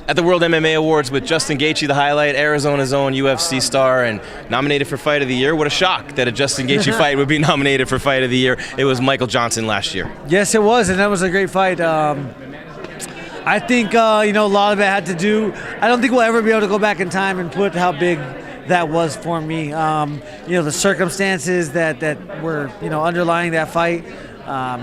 At the World MMA Awards with Justin Gaethje, the highlight, Arizona's own UFC star, and nominated for Fight of the Year. What a shock that a Justin Gaethje fight would be nominated for Fight of the Year. It was Michael Johnson last year. Yes, it was, and that was a great fight. I think, a lot of it had to do, I don't think we'll ever be able to go back in time and put how big that was for me. The circumstances that were, underlying that fight,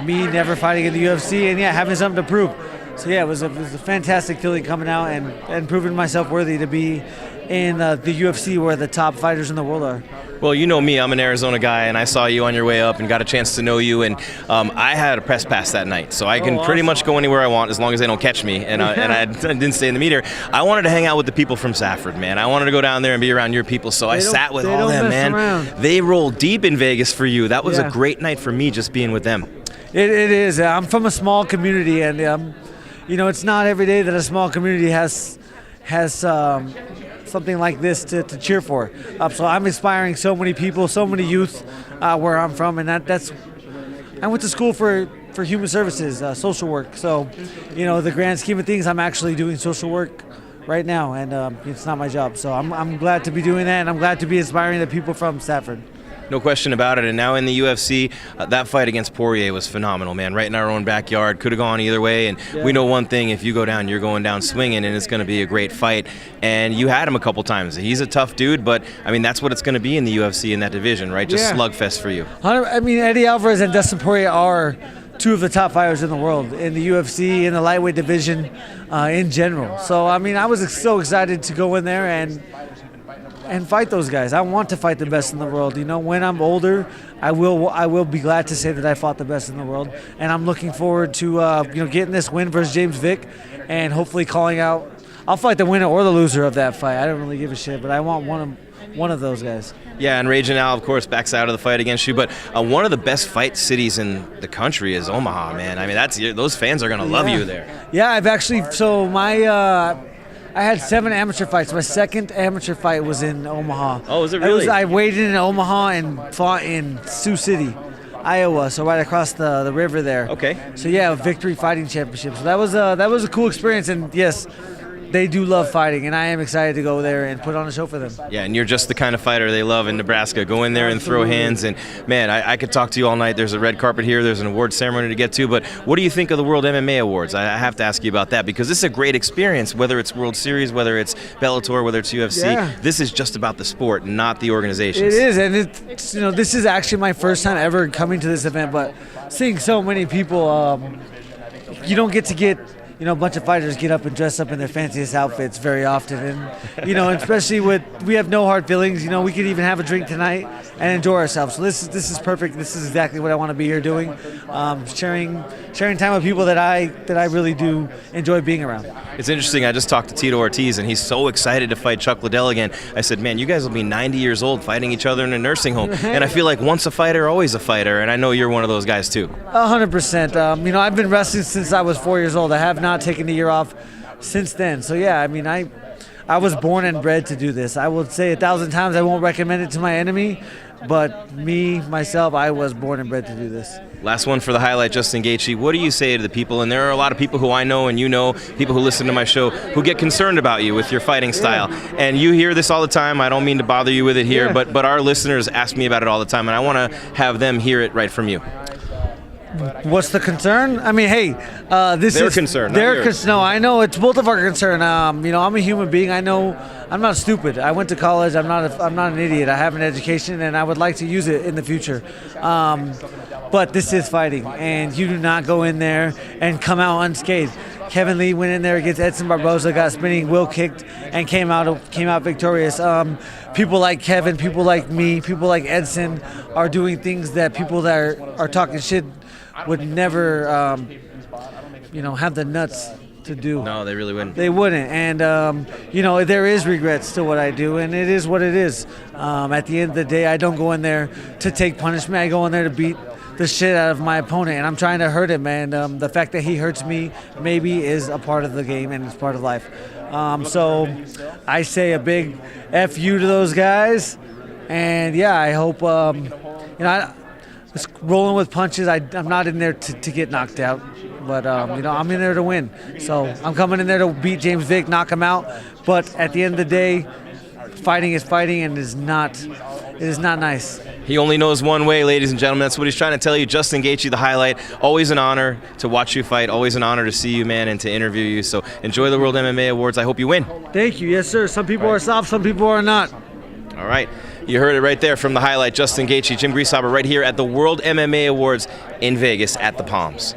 me never fighting in the UFC, and having something to prove. So it was a fantastic feeling coming out and proving myself worthy to be in the UFC where the top fighters in the world are. Well, you know me, I'm an Arizona guy, and I saw you on your way up and got a chance to know you, and I had a press pass that night, so I can pretty much go anywhere I want as long as they don't catch me, and I didn't stay in the meter. I wanted to hang out with the people from Safford, man. I wanted to go down there and be around your people, so I sat with all them, man. Around. They rolled deep in Vegas for you. That was a great night for me just being with them. It is. I'm from a small community, and it's not every day that a small community has something like this to cheer for. So I'm inspiring so many people, so many youth where I'm from, and that's. I went to school for human services, social work. So, the grand scheme of things, I'm actually doing social work right now, and it's not my job. So I'm glad to be doing that, and I'm glad to be inspiring the people from Stafford. No question about it. And now in the UFC, that fight against Poirier was phenomenal, man. Right in our own backyard. Could have gone either way. And we know one thing, if you go down, you're going down swinging, and it's going to be a great fight. And you had him a couple times. He's a tough dude, but, that's what it's going to be in the UFC in that division, right? Just slugfest for you. Eddie Alvarez and Dustin Poirier are two of the top fighters in the world, in the UFC, in the lightweight division, in general. So, I was so excited to go in there and fight those guys. I want to fight the best in the world. When I'm older, I will be glad to say that I fought the best in the world. And I'm looking forward to getting this win versus James Vick, and hopefully calling out. I'll fight the winner or the loser of that fight. I don't really give a shit, but I want one of those guys. Yeah, and Raging Al, of course, backs out of the fight against you. But one of the best fight cities in the country is Omaha, man. Those fans are gonna love you there. Yeah, I've actually. So I had 7 amateur fights. My second amateur fight was in Omaha. Oh, is it really? I waited in Omaha and fought in Sioux City, Iowa, so right across the river there. Okay. So Victory Fighting Championship. So that was a cool experience, and yes, they do love fighting, and I am excited to go there and put on a show for them. Yeah, and you're just the kind of fighter they love in Nebraska. Go in there and throw hands, and man, I could talk to you all night. There's a red carpet here. There's an award ceremony to get to, but what do you think of the World MMA Awards? I have to ask you about that, because this is a great experience, whether it's World Series, whether it's Bellator, whether it's UFC. Yeah. This is just about the sport, not the organizations. It is, and it's this is actually my first time ever coming to this event, but seeing so many people, you don't get to get a bunch of fighters get up and dress up in their fanciest outfits very often. And, especially we have no hard feelings. We could even have a drink tonight and enjoy ourselves. So this is perfect. This is exactly what I want to be here doing. Sharing time with people that I really do enjoy being around. It's interesting. I just talked to Tito Ortiz, and he's so excited to fight Chuck Liddell again. I said, man, you guys will be 90 years old fighting each other in a nursing home. And I feel like once a fighter, always a fighter. And I know you're one of those guys too. 100%. I've been wrestling since I was 4 years old. I have not taken a year off since then. So I was born and bred to do this. I will say 1,000 times I won't recommend it to my enemy, but myself, I was born and bred to do this. Last one for the highlight, Justin Gaethje. What do you say to the people? And there are a lot of people who I know and people who listen to my show who get concerned about you with your fighting style. And you hear this all the time. I don't mean to bother you with it here, but our listeners ask me about it all the time, and I want to have them hear it right from you. What's the concern? This their is concern. Their concern. No, I know it's both of our concern. I'm a human being. I know I'm not stupid. I went to college. I'm not an idiot. I have an education, and I would like to use it in the future. But this is fighting, and you do not go in there and come out unscathed. Kevin Lee went in there against Edson Barboza, got spinning, will kicked, and came out victorious. People like Kevin, people like me, people like Edson are doing things that people that are talking shit would never, have the nuts to do. No, they really wouldn't. They wouldn't. And, there is regrets to what I do, and it is what it is. At the end of the day, I don't go in there to take punishment. I go in there to beat the shit out of my opponent, and I'm trying to hurt him. And the fact that he hurts me maybe is a part of the game, and it's part of life. So I say a big F you to those guys. And, I hope, just rolling with punches. I'm not in there to get knocked out. But I'm in there to win. So I'm coming in there to beat James Vick, knock him out. But at the end of the day, fighting is fighting, and it is not nice. He only knows one way, ladies and gentlemen. That's what he's trying to tell you. Justin Gaethje, the highlight. Always an honor to watch you fight. Always an honor to see you, man, and to interview you. So enjoy the World MMA Awards. I hope you win. Thank you. Yes, sir. Some people are soft, some people are not. All right. You heard it right there from the highlight. Justin Gaethje, Jim Gries right here at the World MMA Awards in Vegas at the Palms.